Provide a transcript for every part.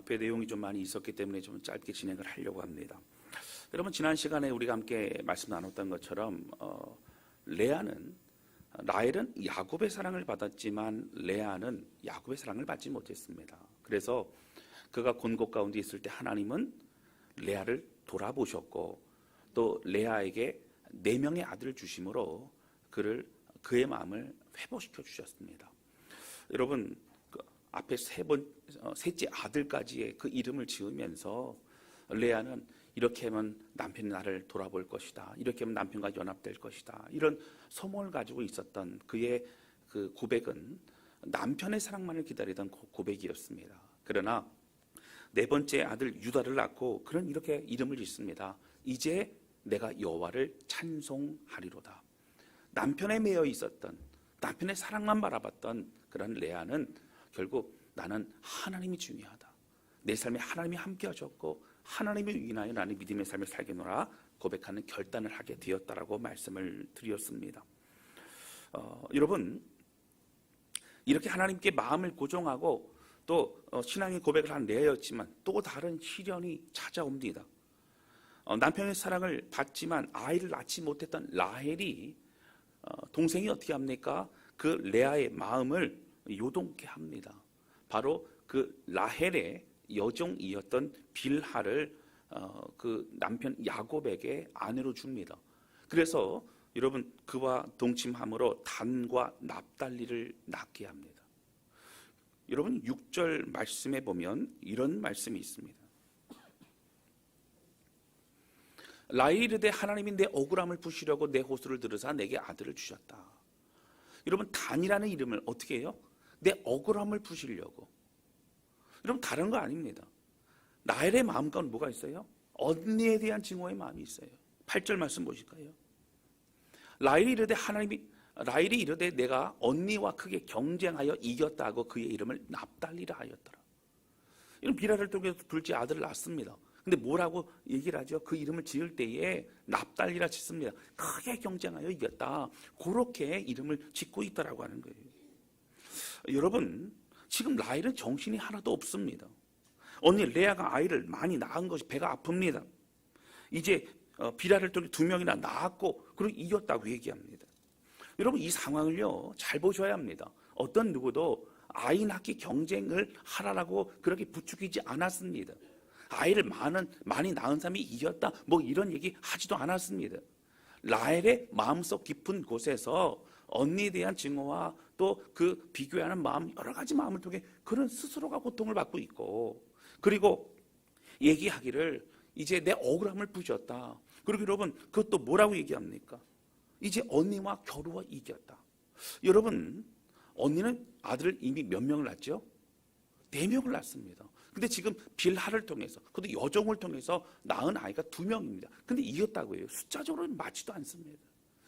앞에 내용이 좀 많이 있었기 때문에 좀 짧게 진행을 하려고 합니다. 여러분, 지난 시간에 우리가 함께 말씀 나눴던 것처럼 라헬은 야곱의 사랑을 받았지만 레아는 야곱의 사랑을 받지 못했습니다. 그래서 그가 곤고 가운데 있을 때 하나님은 레아를 돌아보셨고 또 레아에게 4명의 아들을 주심으로 그의 마음을 회복시켜 주셨습니다. 여러분, 그 앞에 셋째 아들까지의 그 이름을 지으면서 레아는 이렇게 하면 남편이 나를 돌아볼 것이다, 이렇게 하면 남편과 연합될 것이다, 이런 소망을 가지고 있었던 그의 그 고백은 남편의 사랑만을 기다리던 고백이었습니다. 그러나 4번째 아들 유다를 낳고 그는 이렇게 이름을 짓습니다. 이제 내가 여호와를 찬송하리로다. 남편에 매여 있었던, 남편의 사랑만 바라봤던 그런 레아는 결국 나는 하나님이 중요하다, 내 삶에 하나님이 함께 하셨고 하나님을 위하여 나는 믿음의 삶을 살겠노라 고백하는 결단을 하게 되었다라고 말씀을 드렸습니다. 여러분, 이렇게 하나님께 마음을 고정하고 또 신앙의 고백을 한 레아였지만 또 다른 시련이 찾아옵니다. 남편의 사랑을 받지만 아이를 낳지 못했던 라헬이 동생이 어떻게 합니까? 그 레아의 마음을 요동케 합니다. 바로 그 라헬의 여종이었던 빌하를 그 남편 야곱에게 아내로 줍니다. 그래서 여러분, 그와 동침함으로 단과 납달리를 낳게 합니다. 여러분, 6절 말씀에 보면 이런 말씀이 있습니다. 라헬이 이르되 하나님이 내 억울함을 푸시려고 내 호소를 들으사 내게 아들을 주셨다. 여러분, 단이라는 이름을 어떻게 해요? 내 억울함을 푸시려고. 여러분, 다른 거 아닙니다. 라헬의 마음 가운데 뭐가 있어요? 언니에 대한 증오의 마음이 있어요. 8절 말씀 보실까요? 라헬이 이르되 내가 언니와 크게 경쟁하여 이겼다고 그의 이름을 납달리라 하였더라. 이런 비라를 통해서 둘째 아들을 낳습니다. 근데 뭐라고 얘기를 하죠? 그 이름을 지을 때에 납달리라 짓습니다. 크게 경쟁하여 이겼다, 그렇게 이름을 짓고 있다라고 하는 거예요. 여러분, 지금 라헬은 정신이 하나도 없습니다. 언니 레아가 아이를 많이 낳은 것이 배가 아픕니다. 이제 비라를 통해 2명이나 낳았고 그리고 이겼다고 얘기합니다. 여러분, 이 상황을요 잘 보셔야 합니다. 어떤 누구도 아이 낳기 경쟁을 하라라고 그렇게 부추기지 않았습니다. 아이를 많이 낳은 사람이 이겼다, 뭐 이런 얘기 하지도 않았습니다. 라헬의 마음속 깊은 곳에서 언니에 대한 증오와 또 그 비교하는 마음, 여러 가지 마음을 통해 그런 스스로가 고통을 받고 있고, 그리고 얘기하기를 이제 내 억울함을 푸셨다. 그리고 여러분, 그것도 뭐라고 얘기합니까? 이제 언니와 겨루어 이겼다. 여러분, 언니는 아들을 이미 몇 명을 낳았죠? 4명을 낳았습니다. 근데 지금 빌하를 통해서, 그것도 여종을 통해서 낳은 아이가 2명입니다. 근데 이겼다고 해요. 숫자적으로는 맞지도 않습니다.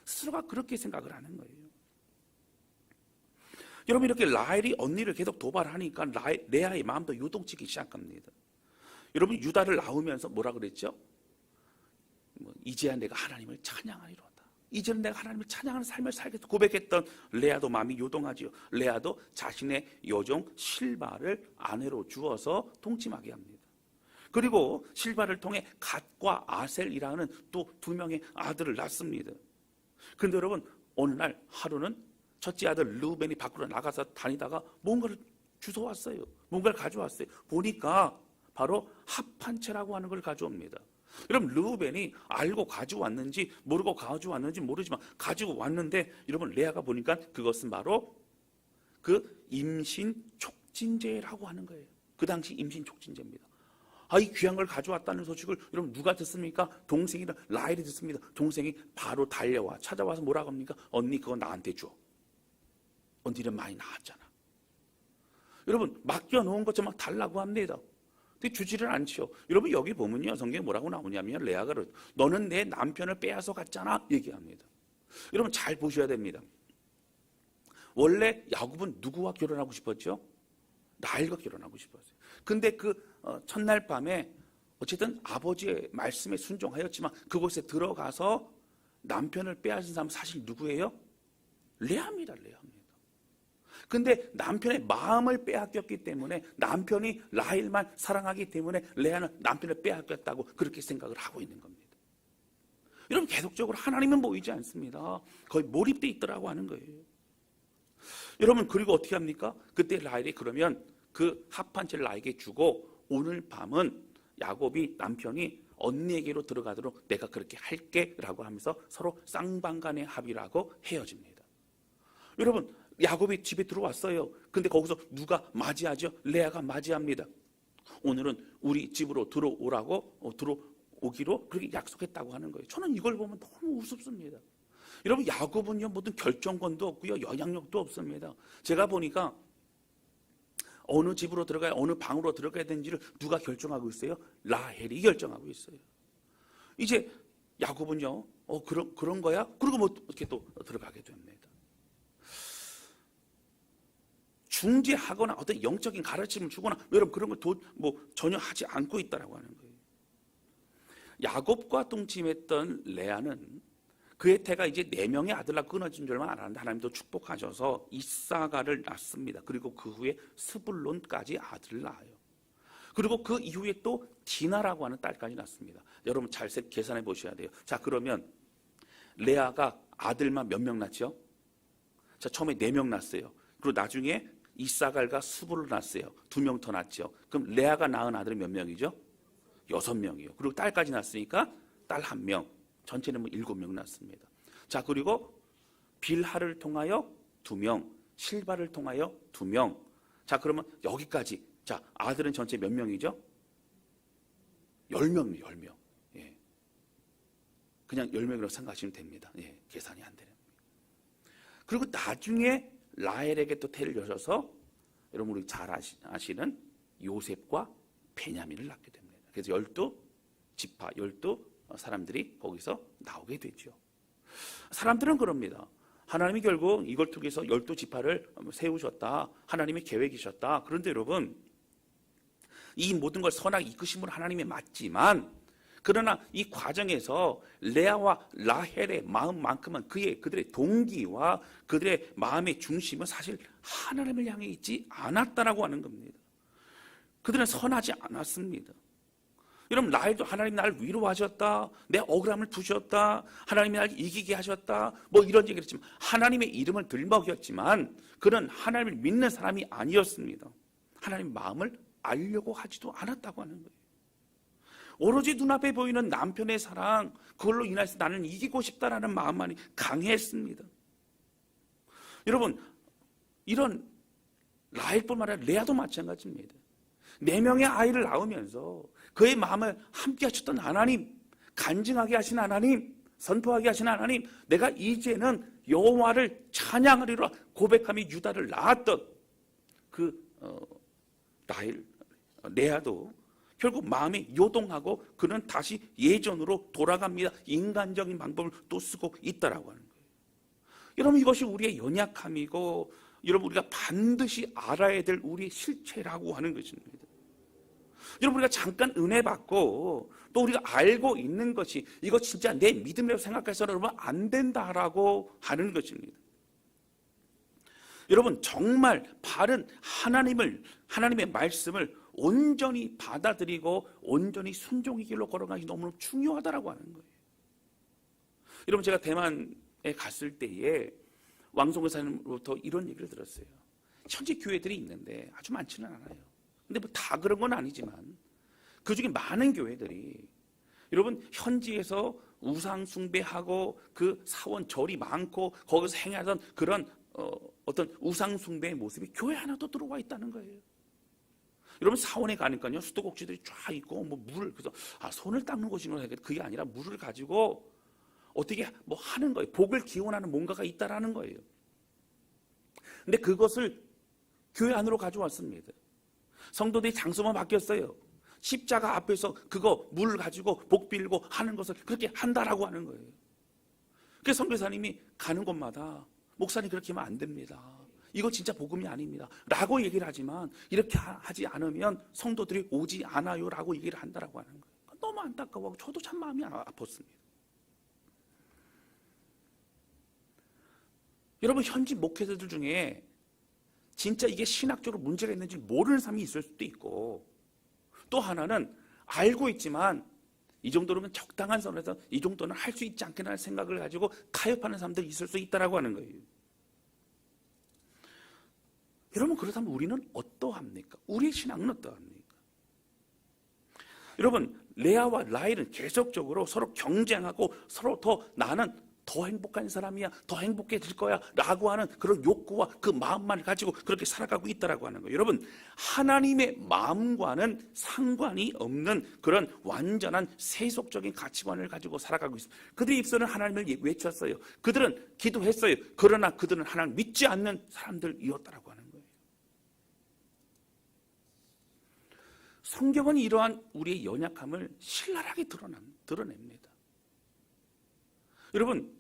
스스로가 그렇게 생각을 하는 거예요. 여러분, 이렇게 라헬이 언니를 계속 도발하니까 레아의 마음도 요동치기 시작합니다. 여러분, 유다를 낳으면서 뭐라 그랬죠? 이제야 내가 하나님을 찬양하리로다. 이제는 내가 하나님을 찬양하는 삶을 살겠다 고백했던 레아도 마음이 요동하지요. 레아도 자신의 여종 실바를 아내로 주어서 동침하게 합니다. 그리고 실바를 통해 갓과 아셀이라는 또 2명의 아들을 낳습니다. 그런데 여러분, 어느 날 하루는 첫째 아들 르우벤이 밖으로 나가서 다니다가 뭔가를 주워왔어요. 뭔가를 가져왔어요. 보니까 바로 합판채라고 하는 걸 가져옵니다. 여러분, 르우벤이 알고 가져왔는지 모르고 가져왔는지 모르지만 가지고 왔는데, 여러분, 레아가 보니까 그것은 바로 그 임신 촉진제라고 하는 거예요. 그 당시 임신 촉진제입니다. 이 귀한 걸 가져왔다는 소식을 여러분 누가 듣습니까? 동생이랑 라헬이 듣습니다. 동생이 바로 달려와 찾아와서 뭐라고 합니까? 언니, 그거 나한테 줘. 언니는 많이 나았잖아. 여러분, 맡겨놓은 것좀 막 달라고 합니다. 근데 주지를 않죠. 여러분, 여기 보면요, 성경에 뭐라고 나오냐면 레아가 너는 내 남편을 빼앗아 갔잖아 얘기합니다. 여러분, 잘 보셔야 됩니다. 원래 야곱은 누구와 결혼하고 싶었죠? 라헬과 결혼하고 싶었어요. 근데 그 첫날 밤에 어쨌든 아버지의 말씀에 순종하였지만 그곳에 들어가서 남편을 빼앗은 사람은 사실 누구예요? 레아입니다. 근데 남편의 마음을 빼앗겼기 때문에 남편이 라헬만 사랑하기 때문에 레아는 남편을 빼앗겼다고 그렇게 생각을 하고 있는 겁니다. 여러분 계속적으로 하나님은 보이지 않습니다. 거의 몰입돼 있더라고 하는 거예요. 여러분 그리고 어떻게 합니까? 그때 라헬이 그러면 그 합한 채를 나에게 주고 오늘 밤은 야곱이 남편이 언니에게로 들어가도록 내가 그렇게 할게 라고 하면서 서로 쌍방간의 합의를 하고 헤어집니다. 여러분 야곱이 집에 들어왔어요. 근데 거기서 누가 맞이하죠? 레아가 맞이합니다. 오늘은 우리 집으로 들어오기로 그렇게 약속했다고 하는 거예요. 저는 이걸 보면 너무 우습습니다. 여러분 야곱은요 모든 결정권도 없고요 영향력도 없습니다. 제가 보니까 어느 집으로 들어가야 어느 방으로 들어가야 되는지를 누가 결정하고 있어요? 라헬이 결정하고 있어요. 이제 야곱은요 그런 거야? 그리고 뭐 어떻게 또 들어가게 됩니다. 중재하거나 어떤 영적인 가르침을 주거나 여러분 그런 걸 전혀 하지 않고 있다라고 하는 거예요. 야곱과 동침했던 레아는 그의 태가 이제 4명의 아들과 끊어진 줄 얼마 안 하는데 하나님도 축복하셔서 이사가를 낳습니다. 그리고 그 후에 스불론까지 아들을 낳아요. 그리고 그 이후에 또 디나라고 하는 딸까지 낳습니다. 여러분 잘 계산해 보셔야 돼요. 자 그러면 레아가 아들만 몇 명 낳죠? 자 처음에 4명 낳았어요. 그리고 나중에 이사갈과 스불을 낳았어요. 2명 더 낳았죠. 그럼 레아가 낳은 아들은 몇 명이죠? 6명이요. 그리고 딸까지 낳았으니까 딸 1명. 전체는 7명 낳습니다. 자 그리고 빌하를 통하여 2명, 실바를 통하여 2명. 자 그러면 여기까지. 자 아들은 전체 몇 명이죠? 10명이에요. 10명. 예. 그냥 10명이라고 생각하시면 됩니다. 예. 계산이 안 되는. 그리고 나중에 라헬에게 또 태를 여셔서 여러분 우리 잘 아시는 요셉과 베냐민을 낳게 됩니다. 그래서 12지파 12사람들이 거기서 나오게 되죠. 사람들은 그럽니다. 하나님이 결국 이걸 통해서 12지파를 세우셨다. 하나님의 계획이셨다. 그런데 여러분 이 모든 걸 선하게 이끄심으로 하나님이 맞지만 그러나 이 과정에서 레아와 라헬의 마음만큼은 그들의 동기와 그들의 마음의 중심은 사실 하나님을 향해 있지 않았다라고 하는 겁니다. 그들은 선하지 않았습니다. 여러분 라헬도 하나님 나를 위로하셨다, 내 억울함을 푸셨다, 하나님이 나를 이기게 하셨다 뭐 이런 얘기를 했지만 하나님의 이름을 들먹였지만 그는 하나님을 믿는 사람이 아니었습니다. 하나님 마음을 알려고 하지도 않았다고 하는 거예요. 오로지 눈앞에 보이는 남편의 사랑 그걸로 인해서 나는 이기고 싶다라는 마음만이 강했습니다. 여러분 이런 라헬뿐만 아니라 레아도 마찬가지입니다. 4명의 아이를 낳으면서 그의 마음을 함께 하셨던 하나님, 간증하게 하신 하나님, 선포하게 하신 하나님, 내가 이제는 여호와를 찬양하리라 고백하며 유다를 낳았던 레아도 결국 마음이 요동하고 그는 다시 예전으로 돌아갑니다. 인간적인 방법을 또 쓰고 있다라고 하는 거예요. 여러분 이것이 우리의 연약함이고 여러분 우리가 반드시 알아야 될 우리의 실체라고 하는 것입니다. 여러분 우리가 잠깐 은혜 받고 또 우리가 알고 있는 것이 이거 진짜 내 믿음이라고 생각해서는 여러분 안 된다라고 하는 것입니다. 여러분 정말 바른 하나님의 말씀을 온전히 받아들이고 온전히 순종의 길로 걸어가기 너무 중요하다라고 하는 거예요. 여러분 제가 대만에 갔을 때에 왕송교사님으로부터 이런 얘기를 들었어요. 현재 교회들이 있는데 아주 많지는 않아요. 근데 뭐 다 그런 건 아니지만 그중에 많은 교회들이 여러분 현지에서 우상 숭배하고 그 사원 절이 많고 거기서 행하던 그런 어떤 우상 숭배의 모습이 교회 하나도 들어와 있다는 거예요. 여러분 사원에 가니까요 수도꼭지들이 쫙 있고 뭐 물을 그래서 손을 닦는 곳이구나 해야 그게 아니라 물을 가지고 어떻게 뭐 하는 거예요. 복을 기원하는 뭔가가 있다라는 거예요. 근데 그것을 교회 안으로 가져왔습니다. 성도들이 장소만 바뀌었어요. 십자가 앞에서 그거 물 가지고 복 빌고 하는 것을 그렇게 한다라고 하는 거예요. 그래서 선교사님이 가는 곳마다 목사님 그렇게 하면 안 됩니다. 이거 진짜 복음이 아닙니다. 라고 얘기를 하지만 이렇게 하지 않으면 성도들이 오지 않아요 라고 얘기를 한다라고 하는 거예요. 너무 안타까워하고 저도 참 마음이 아팠습니다. 여러분 현지 목회자들 중에 진짜 이게 신학적으로 문제가 있는지 모르는 사람이 있을 수도 있고, 또 하나는 알고 있지만 이 정도면 적당한 선에서 이 정도는 할 수 있지 않겠나는 생각을 가지고 타협하는 사람들이 있을 수 있다라고 하는 거예요. 여러분, 그렇다면 우리는 어떠합니까? 우리의 신앙은 어떠합니까? 여러분, 레아와 라헬은 계속적으로 서로 경쟁하고 서로 더 나는 더 행복한 사람이야, 더 행복해질 거야 라고 하는 그런 욕구와 그 마음만 가지고 그렇게 살아가고 있다라고 하는 거예요. 여러분, 하나님의 마음과는 상관이 없는 그런 완전한 세속적인 가치관을 가지고 살아가고 있습니다. 그들의 입술은 하나님을 외쳤어요. 그들은 기도했어요. 그러나 그들은 하나님을 믿지 않는 사람들이었다라고 하는 거예요. 성경은 이러한 우리의 연약함을 신랄하게 드러냅니다. 여러분,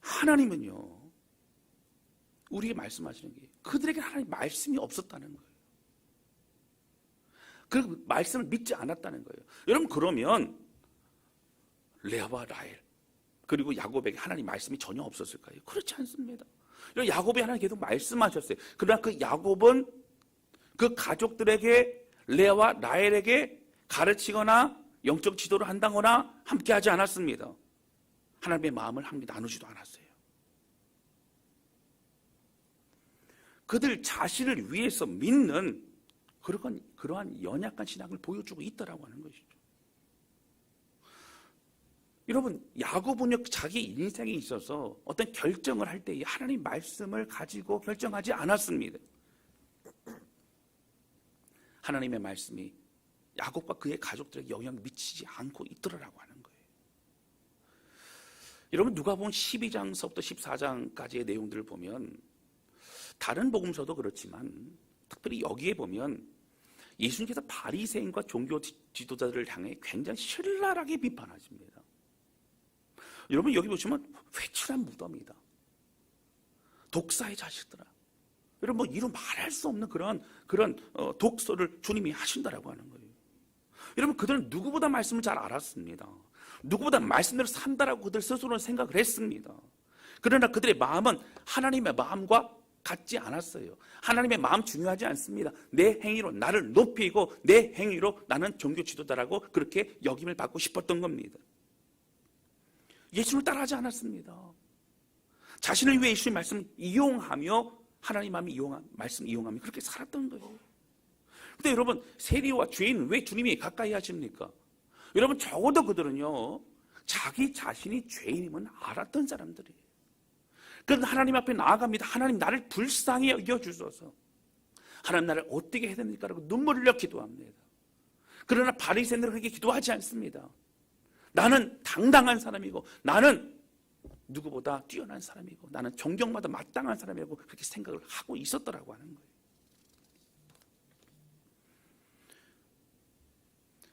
하나님은요, 우리에게 말씀하시는 게 그들에게 하나님 말씀이 없었다는 거예요. 그 말씀을 믿지 않았다는 거예요. 여러분, 그러면 레아와 라헬 그리고 야곱에게 하나님 말씀이 전혀 없었을까요? 그렇지 않습니다. 야곱이 하나님 계속 말씀하셨어요. 그러나 그 야곱은 그 가족들에게 레아와 라헬에게 가르치거나 영적 지도를 한다거나 함께하지 않았습니다. 하나님의 마음을 함께 나누지도 않았어요. 그들 자신을 위해서 믿는 그러한 연약한 신앙을 보여주고 있다라고 하는 것이죠. 여러분, 야곱은요, 자기 인생에 있어서 어떤 결정을 할 때 하나님 말씀을 가지고 결정하지 않았습니다. 하나님의 말씀이 야곱과 그의 가족들에게 영향을 미치지 않고 있더라라고 하는 거예요. 여러분, 누가복음 12장서부터 14장까지의 내용들을 보면 다른 복음서도 그렇지만 특별히 여기에 보면 예수님께서 바리새인과 종교 지도자들을 향해 굉장히 신랄하게 비판하십니다. 여러분, 여기 보시면 회칠한 무덤이다, 독사의 자식들아, 여러분, 뭐 이런 말할 수 없는 그런 독서를 주님이 하신다라고 하는 거예요. 여러분, 그들은 누구보다 말씀을 잘 알았습니다. 누구보다 말씀대로 산다라고 그들 스스로는 생각을 했습니다. 그러나 그들의 마음은 하나님의 마음과 같지 않았어요. 하나님의 마음 중요하지 않습니다. 내 행위로 나를 높이고 내 행위로 나는 종교 지도자라고 그렇게 역임을 받고 싶었던 겁니다. 예수를 따라하지 않았습니다. 자신을 위해 예수의 말씀을 이용하며 하나님 마음이 말씀 이용하며 그렇게 살았던 거예요. 근데 여러분, 세리와 죄인 왜 주님이 가까이 하십니까? 여러분, 적어도 그들은요, 자기 자신이 죄인임은 알았던 사람들이에요. 그런데 하나님 앞에 나아갑니다. 하나님, 나를 불쌍히 여겨주소서. 하나님, 나를 어떻게 해야 됩니까? 라고 눈물을 흘려 기도합니다. 그러나 바리새인들은 그렇게 기도하지 않습니다. 나는 당당한 사람이고 나는 누구보다 뛰어난 사람이고 나는 존경받아 마땅한 사람이라고 그렇게 생각을 하고 있었더라고 하는 거예요.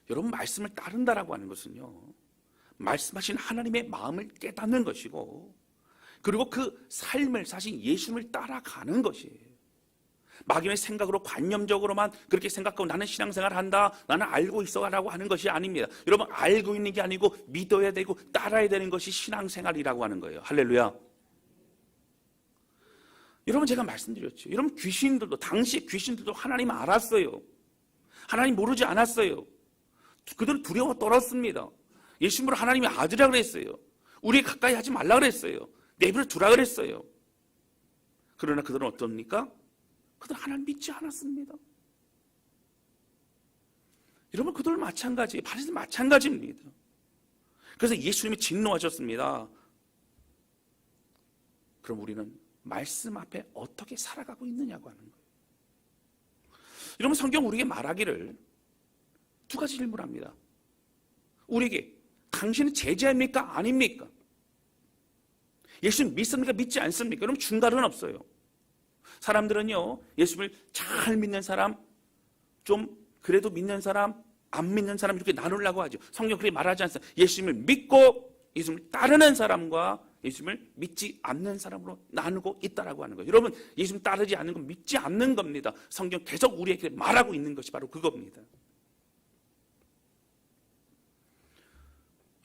여러분, 말씀을 따른다라고 하는 것은요, 말씀하신 하나님의 마음을 깨닫는 것이고, 그리고 그 삶을 사신 예수님을 따라가는 것이에요. 막연히 생각으로 관념적으로만 그렇게 생각하고 나는 신앙생활을 한다, 나는 알고 있어라고 하는 것이 아닙니다. 여러분, 알고 있는 게 아니고 믿어야 되고 따라야 되는 것이 신앙생활이라고 하는 거예요. 할렐루야. 여러분, 제가 말씀드렸죠. 여러분, 당시 귀신들도 하나님 알았어요. 하나님 모르지 않았어요. 그들은 두려워 떨었습니다. 예수님을 하나님의 아들이라고 그랬어요. 우리 가까이 하지 말라 그랬어요. 내버려 두라 그랬어요. 그러나 그들은 어떻습니까? 그들은 하나님 믿지 않았습니다. 여러분, 그들 마찬가지예요. 바리새인 마찬가지입니다. 그래서 예수님이 진노하셨습니다. 그럼 우리는 말씀 앞에 어떻게 살아가고 있느냐고 하는 거예요. 여러분, 성경 우리에게 말하기를 두 가지 질문합니다. 우리에게 당신은 제자입니까? 아닙니까? 예수님 믿습니까? 믿지 않습니까? 여러분, 중간은 없어요. 사람들은요, 예수님을 잘 믿는 사람, 좀 그래도 믿는 사람, 안 믿는 사람 이렇게 나누려고 하죠. 성경 그렇게 말하지 않습니다. 예수님을 믿고 예수님을 따르는 사람과 예수님을 믿지 않는 사람으로 나누고 있다라고 하는 거예요. 여러분, 예수님 따르지 않는 건 믿지 않는 겁니다. 성경 계속 우리에게 말하고 있는 것이 바로 그겁니다.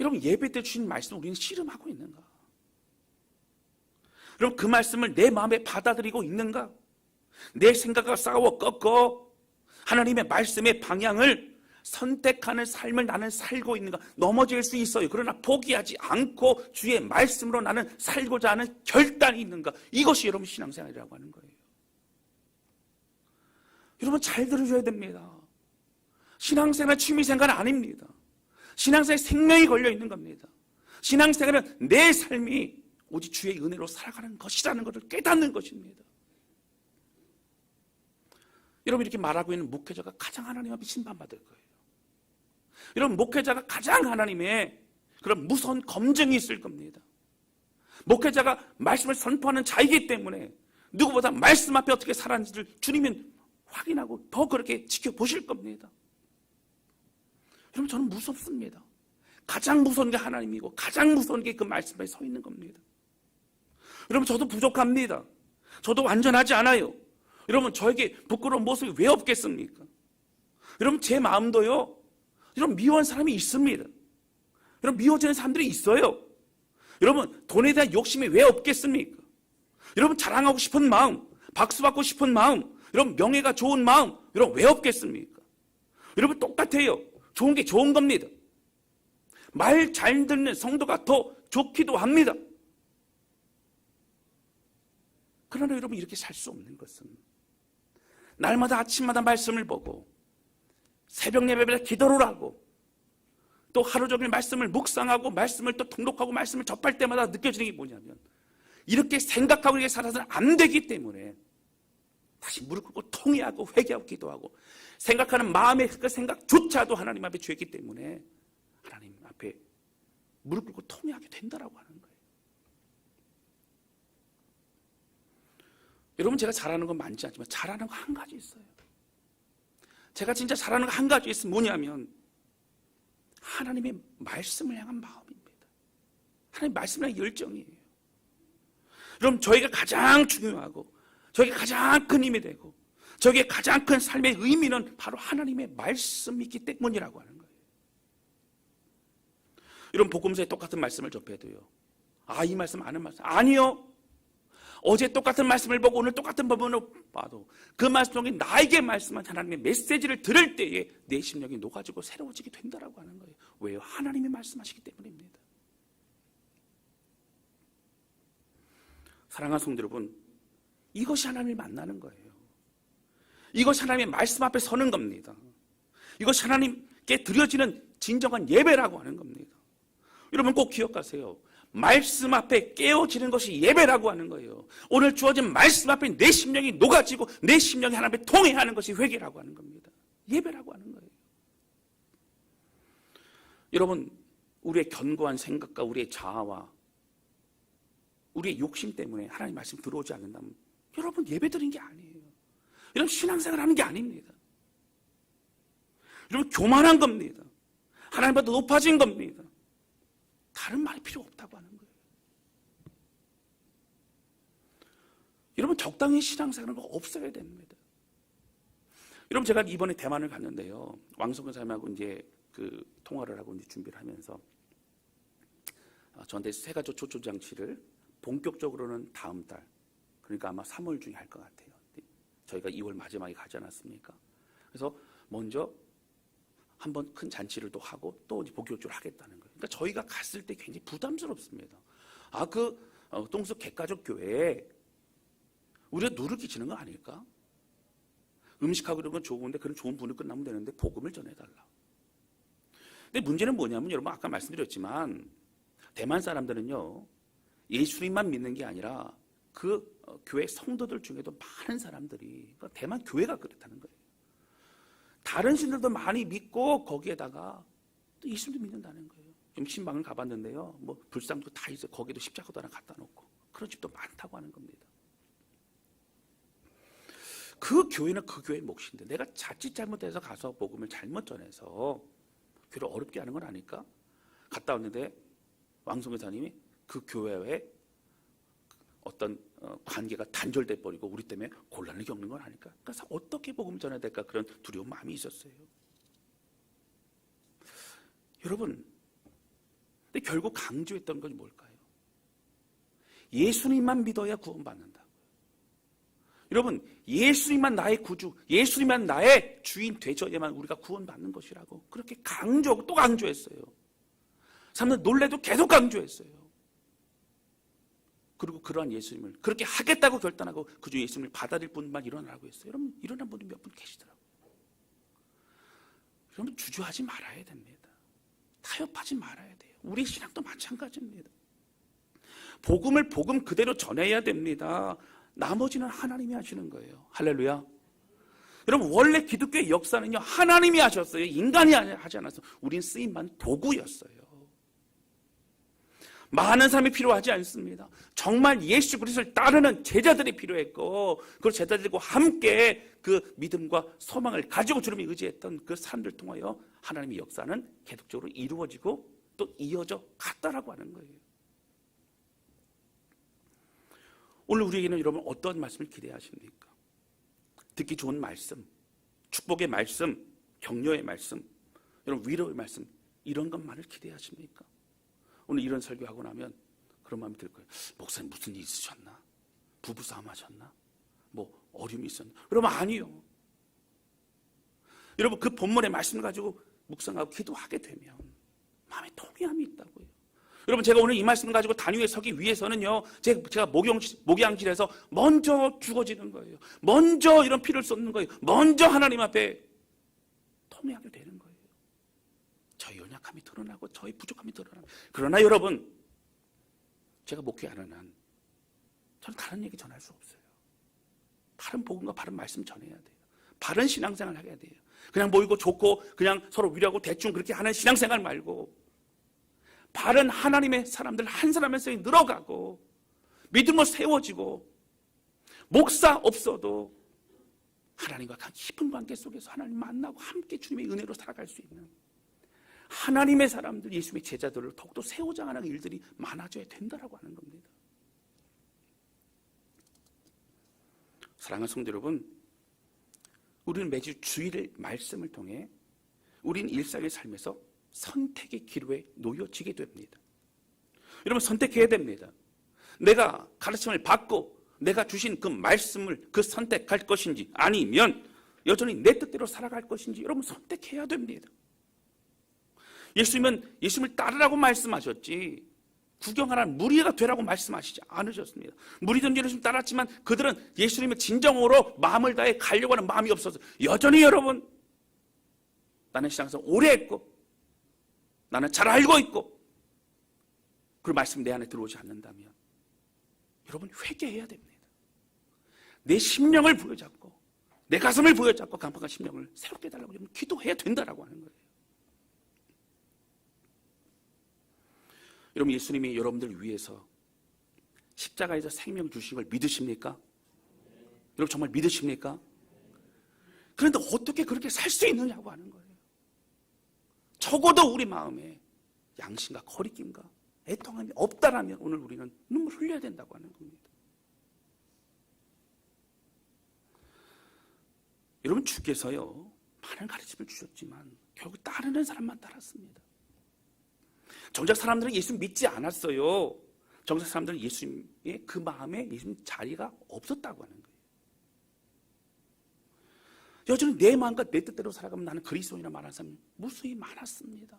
여러분, 예배 때 주신 말씀을 우리는 씨름하고 있는가? 여러분, 그 말씀을 내 마음에 받아들이고 있는가? 내 생각과 싸워 꺾어 하나님의 말씀의 방향을 선택하는 삶을 나는 살고 있는가? 넘어질 수 있어요. 그러나 포기하지 않고 주의 말씀으로 나는 살고자 하는 결단이 있는가? 이것이 여러분 신앙생활이라고 하는 거예요. 여러분 잘 들으셔야 됩니다. 신앙생활은 취미생활은 아닙니다. 신앙생활에 생명이 걸려 있는 겁니다. 신앙생활은 내 삶이 오직 주의 은혜로 살아가는 것이라는 것을 깨닫는 것입니다. 여러분 이렇게 말하고 있는 목회자가 가장 하나님 앞에 심판받을 거예요. 여러분 목회자가 가장 하나님의 그런 무서운 검증이 있을 겁니다. 목회자가 말씀을 선포하는 자이기 때문에 누구보다 말씀 앞에 어떻게 살았는지를 주님은 확인하고 더 그렇게 지켜보실 겁니다. 여러분 저는 무섭습니다. 가장 무서운 게 하나님이고 가장 무서운 게 그 말씀 앞에 서 있는 겁니다. 여러분 저도 부족합니다. 저도 완전하지 않아요. 여러분 저에게 부끄러운 모습이 왜 없겠습니까? 여러분 제 마음도요. 여러분 미워하는 사람이 있습니다. 여러분 미워지는 사람들이 있어요. 여러분 돈에 대한 욕심이 왜 없겠습니까? 여러분 자랑하고 싶은 마음, 박수받고 싶은 마음, 여러분 명예가 좋은 마음, 여러분 왜 없겠습니까? 여러분 똑같아요. 좋은 게 좋은 겁니다. 말 잘 듣는 성도가 더 좋기도 합니다. 그러나 여러분 이렇게 살 수 없는 것은 날마다 아침마다 말씀을 보고 새벽 예배마다 기도를 하고 또 하루 종일 말씀을 묵상하고 말씀을 또 통독하고 말씀을 접할 때마다 느껴지는 게 뭐냐면 이렇게 생각하고 이렇게 살아서는 안 되기 때문에 다시 무릎 꿇고 통회하고 회개하고 기도하고 생각하는 마음의 그 생각조차도 하나님 앞에 죄했기 때문에 하나님 앞에 무릎 꿇고 통회하게 된다라고 하는 거예요. 여러분 제가 잘하는 건 많지 않지만 잘하는 거 한 가지 있어요. 제가 진짜 잘하는 거 한 가지 있으면 뭐냐면 하나님의 말씀을 향한 마음입니다. 하나님의 말씀을 향한 열정이에요. 여러분 저희가 가장 중요하고 저에게 가장 큰 힘이 되고 저에게 가장 큰 삶의 의미는 바로 하나님의 말씀이 있기 때문이라고 하는 거예요. 여러분 복음서에 똑같은 말씀을 접해도요. 이 말씀 아는 말씀 아니요. 어제 똑같은 말씀을 보고 오늘 똑같은 부분을 봐도 그 말씀 중에 나에게 말씀한 하나님의 메시지를 들을 때에 내 심령이 녹아지고 새로워지게 된다라고 하는 거예요. 왜요? 하나님이 말씀하시기 때문입니다. 사랑하는 성도 여러분, 이것이 하나님을 만나는 거예요. 이것이 하나님의 말씀 앞에 서는 겁니다. 이것이 하나님께 드려지는 진정한 예배라고 하는 겁니다. 여러분 꼭 기억하세요. 말씀 앞에 깨어지는 것이 예배라고 하는 거예요. 오늘 주어진 말씀 앞에 내 심령이 녹아지고 내 심령이 하나님 앞에 통회하는 것이 회개라고 하는 겁니다. 예배라고 하는 거예요. 여러분 우리의 견고한 생각과 우리의 자아와 우리의 욕심 때문에 하나님 말씀 들어오지 않는다면 여러분 예배 드린 게 아니에요. 여러분 신앙생활 하는 게 아닙니다. 여러분 교만한 겁니다. 하나님보다 높아진 겁니다. 다른 말이 필요 없다고 하는 거예요. 여러분 적당히 신앙생활은 없어야 됩니다. 여러분 제가 이번에 대만을 갔는데요. 왕성근 사님하고 이제 그 통화를 하고 이제 준비를 하면서 저한테 세 가지 초초장치를 본격적으로는 다음 달, 그러니까 아마 3월 중에 할 것 같아요. 저희가 2월 마지막에 가지 않았습니까? 그래서 먼저 한번 큰 잔치를 또 하고 또 본격적으로 하겠다는 거예요. 그러니까 저희가 갔을 때 굉장히 부담스럽습니다. 똥수 개가족 교회에 우리가 누르기 지는 거 아닐까? 음식하고 이런 건 좋은데 그런 좋은 분을 끝나면 되는데 복음을 전해달라. 근데 문제는 뭐냐면 여러분 아까 말씀드렸지만 대만 사람들은요 예수님만 믿는 게 아니라 그 교회 성도들 중에도 많은 사람들이 그러니까 대만 교회가 그렇다는 거예요. 다른 신들도 많이 믿고 거기에다가 또 예수님도 믿는다는 거예요. 지금 신방을 가봤는데요. 뭐 불상도 다 있어요. 거기도 십자가도 하나 갖다 놓고 그런 집도 많다고 하는 겁니다. 그 교회는 그 교회의 몫인데 내가 자칫 잘못해서 가서 복음을 잘못 전해서 교회를 어렵게 하는 건 아닐까? 갔다 왔는데 왕성교사님이 그 교회에 어떤 관계가 단절돼 버리고 우리 때문에 곤란을 겪는 건 아닐까? 그래서 어떻게 복음 전해야 될까? 그런 두려운 마음이 있었어요. 여러분, 근데 결국 강조했던 건 뭘까요? 예수님만 믿어야 구원받는다고요. 여러분, 예수님만 나의 구주, 예수님만 나의 주인 되셔야만 우리가 구원받는 것이라고 그렇게 강조하고 또 강조했어요. 사람들 놀래도 계속 강조했어요. 그리고 그러한 예수님을 그렇게 하겠다고 결단하고 그중 예수님을 받아들일 분만 일어나라고 했어요. 여러분, 일어난 분이 몇 분 계시더라고요. 여러분, 주저하지 말아야 됩니다. 타협하지 말아야 돼요. 우리 신앙도 마찬가지입니다. 복음을 복음 그대로 전해야 됩니다. 나머지는 하나님이 하시는 거예요. 할렐루야. 여러분, 원래 기독교의 역사는요, 하나님이 하셨어요. 인간이 하지 않았어요. 우린 쓰임만 도구였어요. 많은 사람이 필요하지 않습니다. 정말 예수 그리스도를 따르는 제자들이 필요했고, 그 제자들과 함께 그 믿음과 소망을 가지고 주님이 의지했던 그 사람들 통하여 하나님의 역사는 계속적으로 이루어지고 또 이어져 갔다라고 하는 거예요. 오늘 우리에게는 여러분 어떤 말씀을 기대하십니까? 듣기 좋은 말씀, 축복의 말씀, 격려의 말씀, 여러분 위로의 말씀, 이런 것만을 기대하십니까? 오늘 이런 설교하고 나면 그런 마음이 들 거예요. 목사님 무슨 일 있으셨나? 부부싸움 하셨나? 뭐 어려움이 있었나? 여러분 아니요. 여러분 그 본문의 말씀을 가지고 묵상하고 기도하게 되면 마음에 통쾌함이 있다고요. 여러분 제가 오늘 이 말씀을 가지고 단위에 서기 위해서는요, 제가 목양실에서 먼저 죽어지는 거예요. 먼저 이런 피를 쏟는 거예요. 먼저 하나님 앞에 통회하게 되는 거예요. 저희 연약함이 드러나고 저희 부족함이 드러나고. 그러나 여러분, 제가 목회하는 한 저는 다른 얘기 전할 수 없어요. 바른 복음과 바른 말씀 전해야 돼요. 바른 신앙생활 해야 돼요. 그냥 모이고 좋고 그냥 서로 위로하고 대충 그렇게 하는 신앙생활 말고 바른 하나님의 사람들 한 사람 한 사람이 늘어가고 믿음으로 세워지고 목사 없어도 하나님과 깊은 관계 속에서 하나님 만나고 함께 주님의 은혜로 살아갈 수 있는 하나님의 사람들, 예수님의 제자들을 더욱더 세워장하는 일들이 많아져야 된다라고 하는 겁니다. 사랑하는 성도 여러분, 우리는 매주 주일의 말씀을 통해 우리는 일상의 삶에서 선택의 기로에 놓여지게 됩니다. 여러분 선택해야 됩니다. 내가 가르침을 받고 내가 주신 그 말씀을 선택할 것인지 아니면 여전히 내 뜻대로 살아갈 것인지 여러분 선택해야 됩니다. 예수님을 따르라고 말씀하셨지 구경하라는 무리가 되라고 말씀하시지 않으셨습니다. 무리들은 예수님 따랐지만 그들은 예수님의 진정으로 마음을 다해 가려고 하는 마음이 없어서 여전히 여러분 나는 신앙생활 오래 했고 나는 잘 알고 있고 그 말씀 내 안에 들어오지 않는다면 여러분 회개해야 됩니다. 내 심령을 부여잡고 내 가슴을 부여잡고 강팍한 심령을 새롭게 해달라고 여러분 기도해야 된다라고 하는 거예요. 여러분 예수님이 여러분들 위해서 십자가에서 생명 주신 걸 믿으십니까? 여러분 정말 믿으십니까? 그런데 어떻게 그렇게 살 수 있느냐고 하는 거예요. 적어도 우리 마음에 양심과 거리낌과 애통함이 없다라면 오늘 우리는 눈물 흘려야 된다고 하는 겁니다. 여러분 주께서요 많은 가르침을 주셨지만 결국 따르는 사람만 따랐습니다. 정작 사람들은 예수님 믿지 않았어요. 정작 사람들은 예수님의 그 마음에 예수님 자리가 없었다고 하는 거예요. 여전히 내 마음과 내 뜻대로 살아가면 나는 그리스도인이라 말하는 사람이 무수히 많았습니다.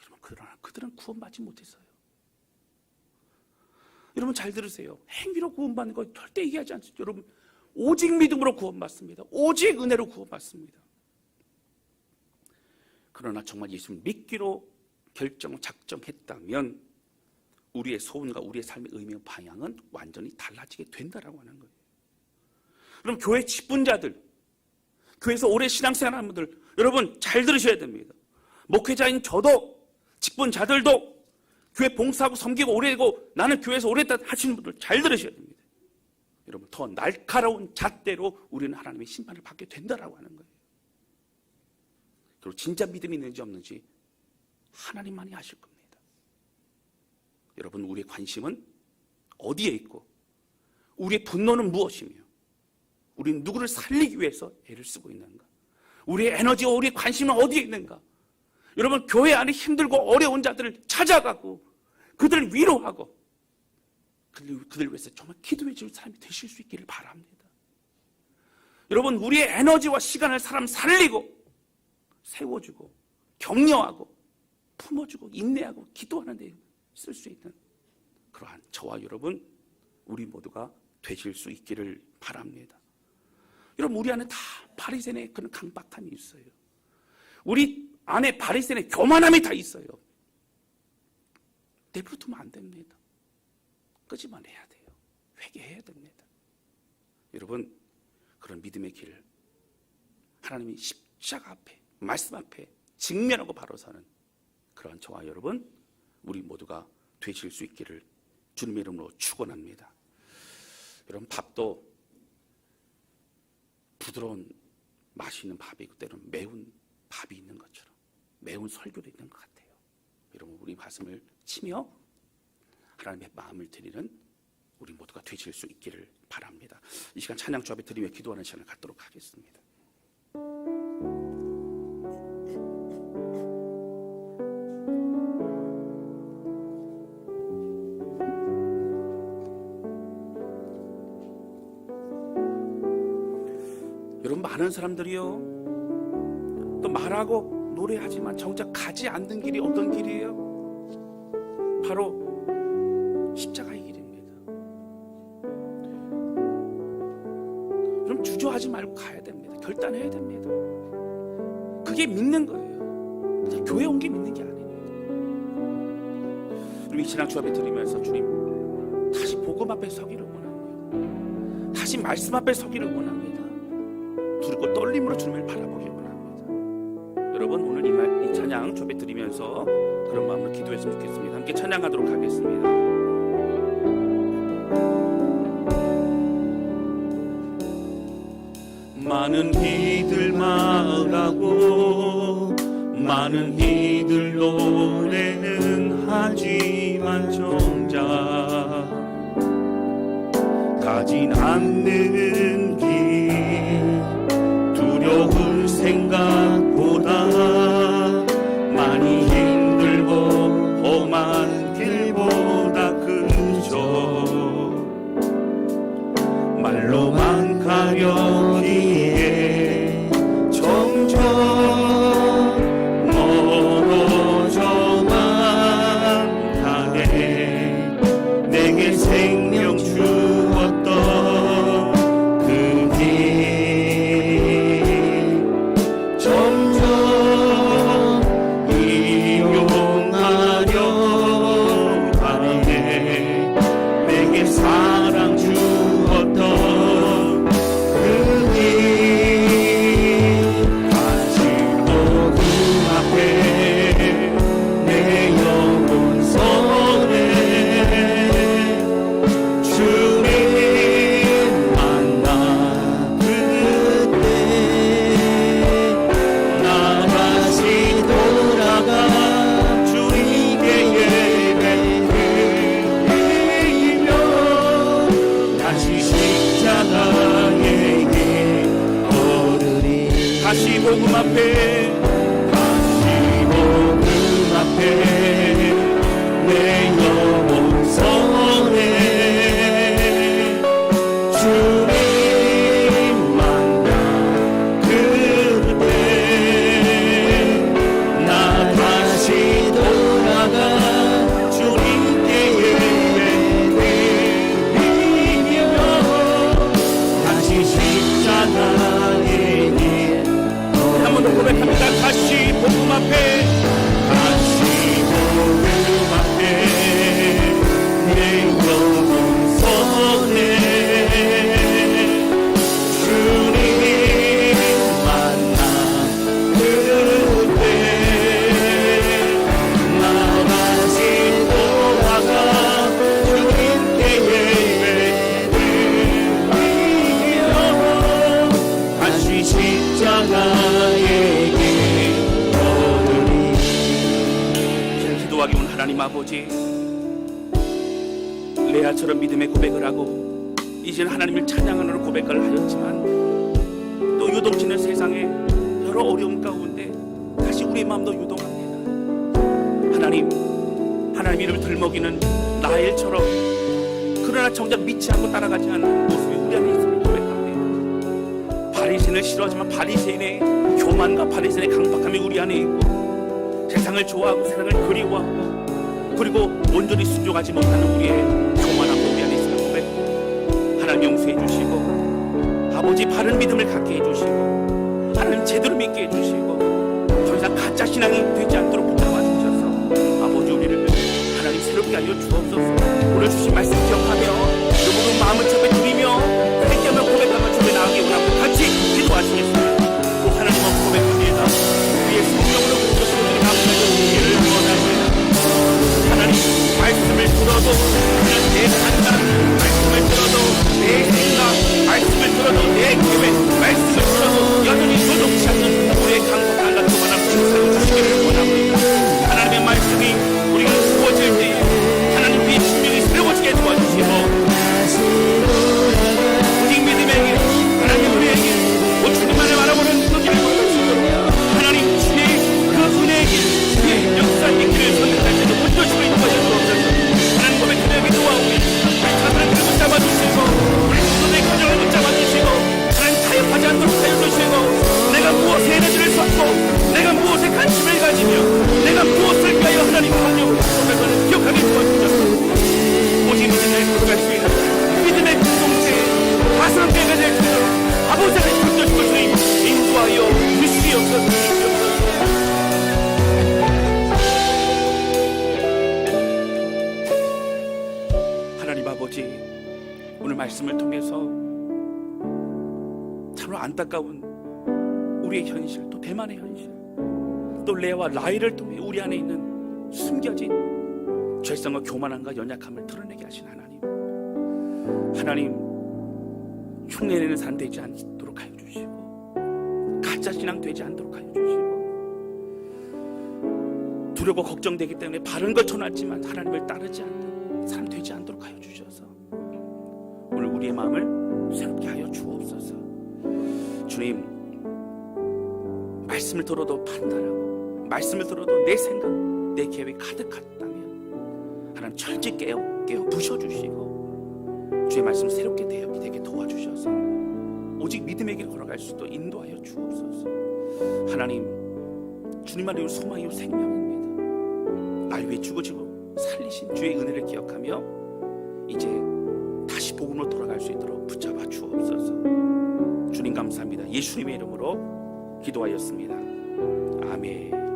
여러분 그러나 그들은 구원받지 못했어요. 여러분 잘 들으세요. 행위로 구원받는 거 절대 얘기하지 않습니다. 여러분 오직 믿음으로 구원받습니다. 오직 은혜로 구원받습니다. 그러나 정말 예수님 믿기로 작정했다면 우리의 소원과 우리의 삶의 의미와 방향은 완전히 달라지게 된다라고 하는 거예요. 그럼 교회 직분자들, 교회에서 오래 신앙생활하는 분들 여러분 잘 들으셔야 됩니다. 목회자인 저도 직분자들도 교회 봉사하고 섬기고 오래되고 나는 교회에서 오래 했다 하시는 분들 잘 들으셔야 됩니다. 여러분 더 날카로운 잣대로 우리는 하나님의 심판을 받게 된다라고 하는 거예요. 그리고 진짜 믿음이 있는지 없는지 하나님만이 아실 겁니다. 여러분 우리의 관심은 어디에 있고 우리의 분노는 무엇이며 우리는 누구를 살리기 위해서 애를 쓰고 있는가? 우리의 에너지와 우리의 관심은 어디에 있는가? 여러분 교회 안에 힘들고 어려운 자들을 찾아가고 그들을 위로하고 그들 위해서 정말 기도해 줄 사람이 되실 수 있기를 바랍니다. 여러분, 우리의 에너지와 시간을 사람 살리고 세워주고 격려하고 품어주고 인내하고 기도하는 데 쓸 수 있는 그러한 저와 여러분, 우리 모두가 되실 수 있기를 바랍니다. 여러분, 우리 안에 다 바리새인의 그런 강박함이 있어요. 우리 안에 바리새인의 교만함이 다 있어요. 내버려두면 안 됩니다. 끄집어내야 돼요. 회개해야 됩니다. 여러분, 그런 믿음의 길, 하나님이 십자가 앞에, 말씀 앞에 직면하고 바로 서는 그런 저와 여러분, 우리 모두가 되실 수 있기를 주님의 이름으로 축원합니다. 여러분, 밥도 부드러운 맛이 있는 밥이 있고 때로는 매운 밥이 있는 것처럼 매운 설교도 있는 것 같아요. 여러분, 우리 가슴을 치며 하나님의 마음을 드리는 우리 모두가 되실 수 있기를 바랍니다. 이 시간 찬양 주 앞에 드리며 기도하는 시간을 갖도록 하겠습니다. 여러분, 많은 사람들이요, 또 말하고 노래하지만 정작 가지 않는 길이 어떤 길이에요? 바로 십자가의 길입니다. 여러분, 주저하지 말고 가야 됩니다. 결단해야 됩니다. 그게 믿는 거예요. 그냥 교회 온 게 믿는 게 아닙니다. 여러분, 이 신앙 주 앞에 드리면서 주님, 다시 복음 앞에 서기를 원합니다. 다시 말씀 앞에 서기를 원합니다. 두렵고 떨림으로 주님을 바라보기 원합니다. 여러분, 오늘 이 찬양 주 앞에 드리면서 그런 마음으로 기도했으면 좋겠습니다. 함께 찬양하도록 하겠습니다. 많은 이들 말하고 많은 이들 노래는 하지만 정작 가진 않는 길, 두려운 생각보다 많이 힘들고 험한 길보다 그저 말로만 가려기에 점점 멀어져만 가네. 내게 생명 주었던 그 길 점점 이용하려 하네. 내게 사랑 주었던 그 길 아직도 그 앞에 내 영혼 선해. 주님 만나 그때 나 다시 돌아가 주님께 예배 드리며 다시 십자가의 길 걸으리. 다시 복음 앞에, 다시 복음 앞에 내 영혼 선해. 주님 만나 그때 나 다시 돌아가 주님께 예배 드리며 다시 십자가의 길. 한 번 더 고백합니다. 다시 복음 앞에, 다시 복음 앞에 내 영혼 선해. 주님 만나 그때 나 다시 돌아가 주님께 예배 드리며 다시 십자가의 길 걸으리. 이제 기도하기 온 하나님 아버지, 레아처럼 믿음의 고백을 하고 이제는 하나님을 찬양하는 고백을 하였지만 또 요동치는 세상에 여러 어려움 가운데 다시 우리의 마음도 요동합니다. 하나님 이름을 들먹이는 나엘처럼, 그러나 정작 믿지 않고 따라가지 않는 모습이 우리 안에 있음을 고백합니다. 바리새인을 싫어하지만 바리새인의 교만과 바리새인의 강박함이 우리 안에 있고, 세상을 좋아하고 세상을 그리워하고, 그리고 온전히 순종하지 못하는 우리의 교만함도 우리 안에 있음을 고백하고, 하나님 용서해 주시고, 아버지 바른 믿음을 갖게 해주시고, 하나님 제대로 믿게 해주시고, 더 이상 가짜 신앙이 되지 않도록 붙잡아 주셔서 아버지 우리를 하나님 새롭게 하여 주옵소서. 오늘 주신 말씀 기억하며 누구도 마음을 접해 드리며 회개하며 고백하며 주에 나가기 원하고 같이 기도하시겠습니다. 또 하나님은 고백합니다. 우리의 성령으로 그리스도를 감사하여 주기를 원합니다. 하나님 말씀을 들어도 내 판단, 말씀을 들어도 내 생각, 말씀을 들어도 내 계획, 말씀을 들어도 여전히 도덕치 않는 우리의 강박함과 교만함 진사해 주시기를 원합니다. 하나님의 말씀이 우리가 주어질 때에 하나님 우리의 심령이 새로워지게 도와주시고, 오직 믿음에게 하나님 우리에게 주님만을 바라보는 눈이 알고 있으시고, 하나님 주의 그 은혜에게 주의 역사의 길을 선택할 때도 붙여주고 있는 것을 주옵소서. 하나님 고백하며 기도하오니 우리 자손을 붙잡아주시고, 우리 자손의 가정을 붙잡아주시고, 하나님 타협하지 않도록 하여 주시고, 내가 무엇에 에너지를 쏟고 내가 무엇에 관심을 가지며 내가 무엇을 위하여 하나님 하려고 고백하는 기억하게 도와주셔서 오직 믿음을 걸어갈 수 있는 믿음의 공동체에 가슴되게 될 수 있도록 아버지를 붙여주고 주님 인도하여 주시옵소서. 하나님 아버지, 오늘 말씀을 통해서 참으로 안타까운 우리의 현실, 또 대만의 현실, 또 레아와 라헬을 통해 우리 안에 있는 숨겨진 죄성과 교만함과 연약함을 드러내게 하신 하나님, 하나님 흉내내는 사람 되지 않도록 하여 주시고, 가짜 신앙 되지 않도록 하여 주시고, 두렵고 걱정되기 때문에 바른 걸 전하지만 하나님을 따르지 않는 사람 되지 않도록 하여 주셔서 오늘 우리의 마음을 새롭게 하여 주옵소서. 주님, 말씀을 들어도 판단하고 말씀을 들어도 내 생각, 내 계획이 가득하다면 하나님 철저히 깨어 부셔주시고 주의 말씀 새롭게 되게 도와주셔서 오직 믿음의 길 걸어갈 수도 인도하여 주옵소서. 하나님, 주님만의 소망이요 생명입니다. 날 위해 죽어지고 살리신 주의 은혜를 기억하며 이제 다시 복음으로 돌아갈 수 있도록 붙잡아 주옵소서. 주님 감사합니다. 예수님의 이름으로 기도하였습니다. 아멘.